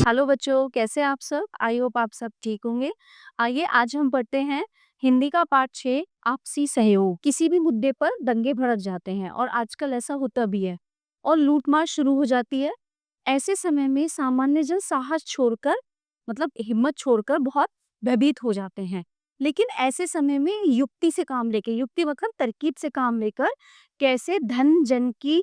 Hello बच्चों, कैसे आप सब? आई होप आप सब ठीक होंगे। आइए आज हम पढ़ते हैं हिंदी का पाठ 6 आपसी सहयोग। किसी भी मुद्दे पर दंगे भड़क जाते हैं और आजकल ऐसा होता भी है और लूटमार शुरू हो जाती है। ऐसे समय में सामान्य जन साहस छोड़कर मतलब हिम्मत छोड़कर बहुत भयभीत हो जाते हैं। लेकिन ऐसे समय में युक्ति से काम लेके, युक्ति मतलब तरकीब से काम लेकर कैसे धन जन की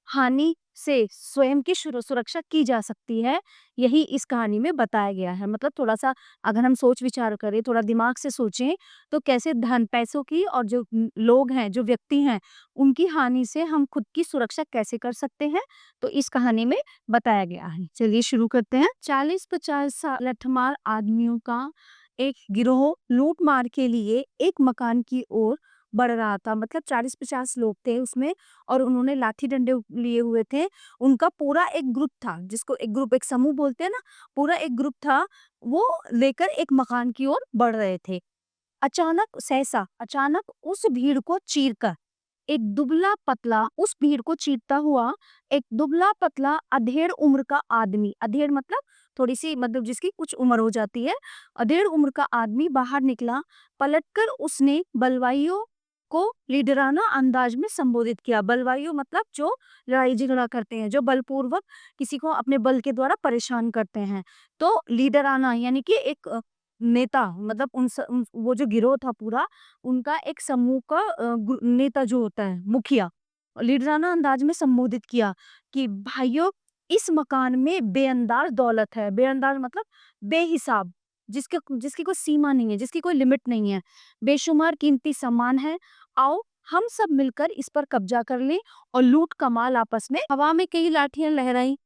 हानि से स्वयं की सुरक्षा की जा सकती है, यही इस कहानी में बताया गया है। मतलब थोड़ा-सा अगर हम सोच विचार करें, थोड़ा दिमाग से सोचें, तो कैसे धन, पैसों की और जो लोग हैं, जो व्यक्ति हैं, उनकी हानि से हम खुद की सुरक्षा कैसे कर सकते हैं, तो इस कहानी में बताया गया है। चलिए शुरू करते हैं। 40-50 लठमार आदमियों का एक गिरोह लूट-मार के लिए एक मकान की ओर बढ़ रहा था। मतलब 40-50 लोग थे उसमें और उन्होंने लाठी डंडे लिए हुए थे। उनका पूरा एक ग्रुप था, जिसको एक ग्रुप, एक समूह बोलते हैं ना, पूरा एक ग्रुप था, वो लेकर एक मकान की ओर बढ़ रहे थे। अचानक सहसा अचानक उस भीड़ को चीरकर एक दुबला-पतला उस भीड़ को चीरता हुआ एक दुबला-पतला अधेड़ उम्र का आदमी, अधेड़ मतलब थोड़ी-सी मतलब जिसकी कुछ उम्र हो जाती है, अधेड़ उम्र का आदमी बाहर निकला। पलटकर उसने बलवाइयों को लीडराना अंदाज में संबोधित किया। बलवाइयों मतलब जो लड़ाई झगड़ा करते हैं, जो बलपूर्वक किसी को अपने बल के द्वारा परेशान करते हैं। तो लीडराना यानी कि एक नेता मतलब वो जो गिरोह था पूरा, उनका एक समूह का नेता जो होता है, मुखिया, लीडराना अंदाज में संबोधित किया कि भाइयों, इस मकान में बेअंदाज दौलत है। बेअंदाज मतलब बेहिसाब, जिसके जिसकी कोई सीमा नहीं है, जिसकी कोई लिमिट नहीं है। बेशुमार कीमती सामान है। आओ हम सब मिलकर इस पर कब्जा कर लें और लूट का माल आपस में। हवा में कई लाठियां लहराई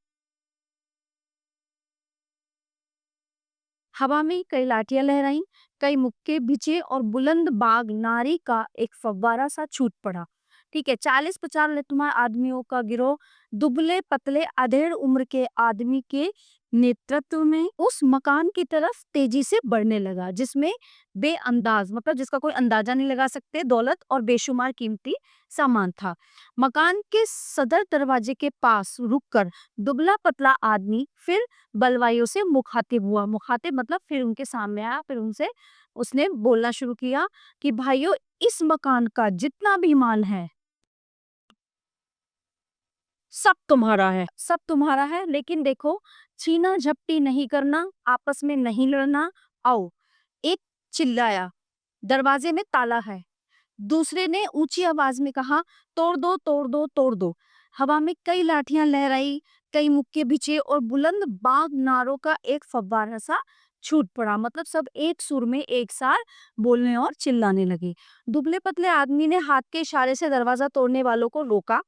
हवा में कई लाठियां लहराई, कई मुक्के भिजे और बुलंद बाग नारी का एक फव्वारा सा छूट पड़ा। ठीक है, 40-50 लठमार आदमियों का गिरोह दुबले पतले अधेड़ उम्र के आदमी के नेतृत्व में उस मकान की तरफ तेजी से बढ़ने लगा, जिसमें बेअंदाज मतलब जिसका कोई अंदाजा नहीं लगा सकते दौलत और बेशुमार कीमती सामान था। मकान के सदर दरवाजे के पास रुककर दुबला पतला आदमी फिर बलवाइयों से मुखातिब हुआ। मुखातिब मतलब फिर उनके सामने आया, फिर उनसे उसने बोलना शुरू किया कि भाइयों, इस मकान का जितना भी माल है, सब तुम्हारा है, सब तुम्हारा है। लेकिन देखो, छीना झपटी नहीं करना, आपस में नहीं लड़ना। आओ, एक चिल्लाया, दरवाजे में ताला है। दूसरे ने ऊंची आवाज में कहा, तोड़ दो तोड़ दो तोड़ दो। हवा में कई लाठियां लहराई, कई मुक्के भिजे और बुलंद बाग नारों का एक फव्वारा सा छूट पड़ा। मतलब सब एक सुर में एक साथ बोलने और चिल्लाने लगे। दुबले पतले आदमी ने हाथ के इशारे से दरवाजा तोड़ने वालों को रोका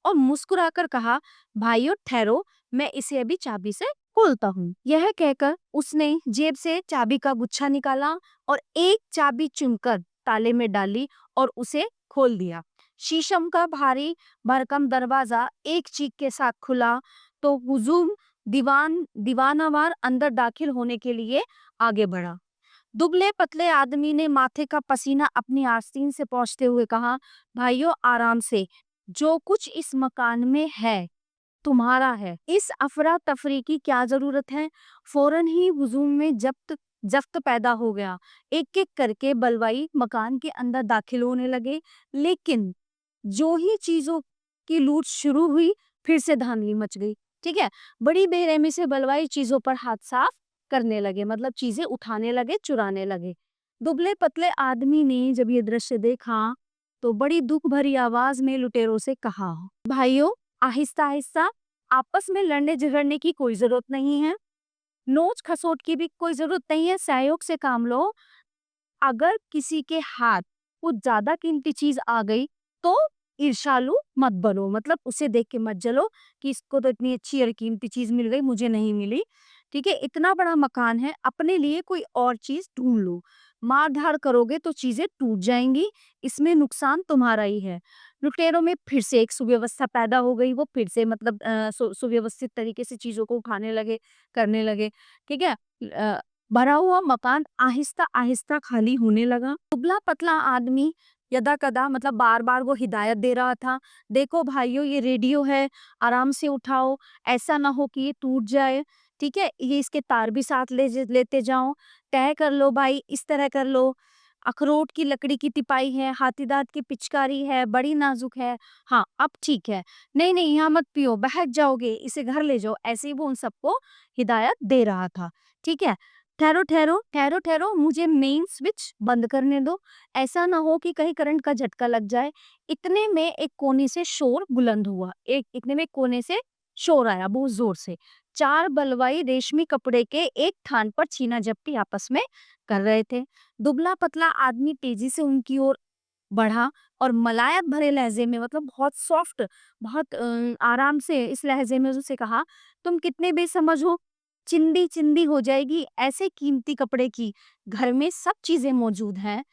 और मुस्कुराकर कहा, भाइयों ठहरो, मैं इसे अभी चाबी से खोलता हूँ। यह कहकर उसने जेब से चाबी का गुच्छा निकाला और एक चाबी चुनकर ताले में डाली और उसे खोल दिया। शीशम का भारी भरकम दरवाजा एक चीख के साथ खुला तो हुजूम दीवानावार अंदर दाखिल होने के लिए आगे बढ़ा। दुबले पतले आदमी ने माथे का पसीना अपनी आस्तीन से पोंछते हुए कहा, भाइयों आराम से, जो कुछ इस मकान में है तुम्हारा है। इस अफरा तफरी की क्या जरूरत है। फौरन ही हुजूम में जब्त जफ्त पैदा हो गया। एक एक करके बलवाई मकान के अंदर दाखिल होने लगे। लेकिन जो ही चीजों की लूट शुरू हुई, फिर से धांधली मच गई। ठीक है, बड़ी बेरहमी से बलवाई चीजों पर हाथ साफ करने लगे, मतलब चीजें उठाने लगे, चुराने लगे। दुबले पतले आदमी ने जब ये दृश्य देखा तो बड़ी दुख भरी आवाज में लुटेरों से कहा, भाइयों आहिस्ता आहिस्ता, आपस में लड़ने झगड़ने की कोई जरूरत नहीं है, नोच खसोट की भी कोई जरूरत नहीं है, सहयोग से काम लो। अगर किसी के हाथ कुछ ज्यादा कीमती चीज आ गई तो ईर्ष्यालु मत बनो, मतलब उसे देख के मत जलो कि इसको तो इतनी अच्छी और कीमती चीज मिल गई, मुझे नहीं मिली। ठीक है, इतना बड़ा मकान है, अपने लिए कोई और चीज ढूंढ लो। मार धाड़ करोगे तो चीजें टूट जाएंगी, इसमें नुकसान तुम्हारा ही है। लुटेरों में फिर से एक सुव्यवस्था पैदा हो गई, वो फिर से मतलब सुव्यवस्थित तरीके से चीजों को उठाने लगे, करने लगे। ठीक है, भरा हुआ मकान आहिस्ता आहिस्ता खाली होने लगा। दुबला पतला आदमी यदा कदा मतलब बार बार वो हिदायत दे रहा था, देखो भाइयों, ये रेडियो है, आराम से उठाओ, ऐसा ना हो कि ये टूट जाए। ठीक है, ये इसके तार भी साथ लेते जाओ, तय कर लो भाई, इस तरह कर लो। अखरोट की लकड़ी की तिपाई है, हाथी दांत की पिचकारी है, बड़ी नाजुक है। हाँ, अब ठीक है। नहीं नहीं, यहाँ मत पियो, बहक जाओगे, इसे घर ले जाओ। ऐसे ही वो उन सबको हिदायत दे रहा था। ठीक है, ठहरो ठहरो ठहरो ठहरो, मुझे मेन स्विच बंद करने दो। ऐसा ना हो कि कहीं करंट का झटका लग जाए। इतने में एक कोने से शोर बुलंद हुआ, एक इतने में एक कोने से शोर आया बहुत जोर से। चार बलवाई रेशमी कपड़े के एक थान पर छीना झपटी आपस में कर रहे थे। दुबला पतला आदमी तेजी से उनकी ओर बढ़ा और मलायत भरे लहजे में, मतलब बहुत सॉफ्ट, बहुत आराम से इस लहजे में उससे कहा, तुम कितने बेसमझ हो, चिंदी चिंदी हो जाएगी ऐसे कीमती कपड़े की, घर में सब चीजें मौजूद हैं,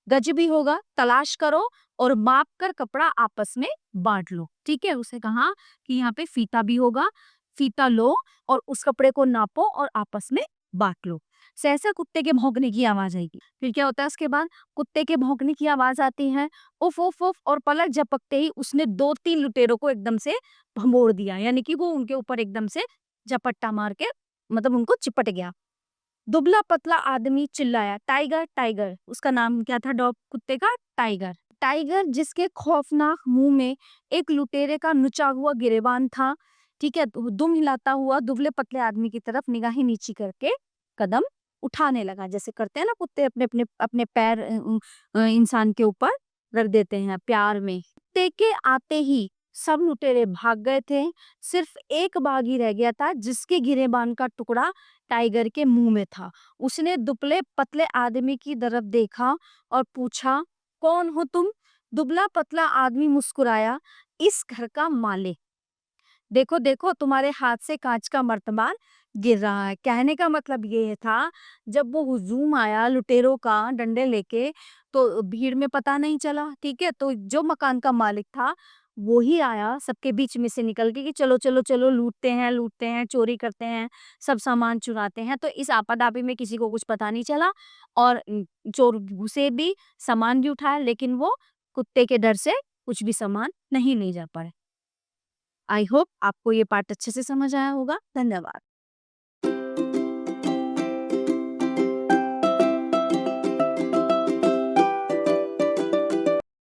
गज भी होगा, तलाश करो और माप कर कपड़ा आपस में बांट लो। ठीक है, उसे कहा कि यहाँ पे फीता भी होगा, फीता लो और उस कपड़े को नापो और आपस में बांट लो। सहसा कुत्ते के भौंकने की आवाज आएगी। फिर क्या होता है उसके बाद, कुत्ते के भौंकने की आवाज आती है, उफ उफ उफ, और पलक झपकते ही उसने 2-3 लुटेरों को एकदम से भंबोड़ दिया, यानी कि वो उनके ऊपर एकदम से झपट्टा मार के, मतलब उनको चिपट गया। दुबला पतला आदमी चिल्लाया, टाइगर टाइगर। उसका नाम क्या था डॉग कुत्ते का? टाइगर। टाइगर जिसके खौफनाक मुंह में एक लुटेरे का नुचा हुआ गिरेबान था। ठीक है, तो दुम हिलाता हुआ दुबले पतले आदमी की तरफ निगाहें नीची करके कदम उठाने लगा, जैसे करते हैं ना कुत्ते, अपने अपने अपने पैर इंसान के ऊपर रख देते हैं प्यार में। कुत्ते के आते ही सब लुटेरे भाग गए थे। सिर्फ एक बागी रह गया था जिसके गिरेबान का टुकड़ा टाइगर के मुंह में था। उसने दुबले पतले आदमी की तरफ देखा और पूछा, कौन हो तुम? दुबला पतला आदमी मुस्कुराया, इस घर का मालिक। देखो देखो, तुम्हारे हाथ से कांच का मर्तबान गिर रहा है। कहने का मतलब ये था, जब वो हुजूम आया लुटेरों का डंडे लेके, तो भीड़ में पता नहीं चला। ठीक है, तो जो मकान का मालिक था वो ही आया सबके बीच में से निकल के कि चलो चलो चलो, लूटते हैं, चोरी करते हैं, सब सामान चुराते हैं। तो इस आपादापी में किसी को कुछ पता नहीं चला और चोर घुसे भी, सामान भी उठाया, लेकिन वो कुत्ते के डर से कुछ भी सामान नहीं ले जा पाए। आई होप आपको ये पार्ट अच्छे से समझ आया होगा। धन्यवाद।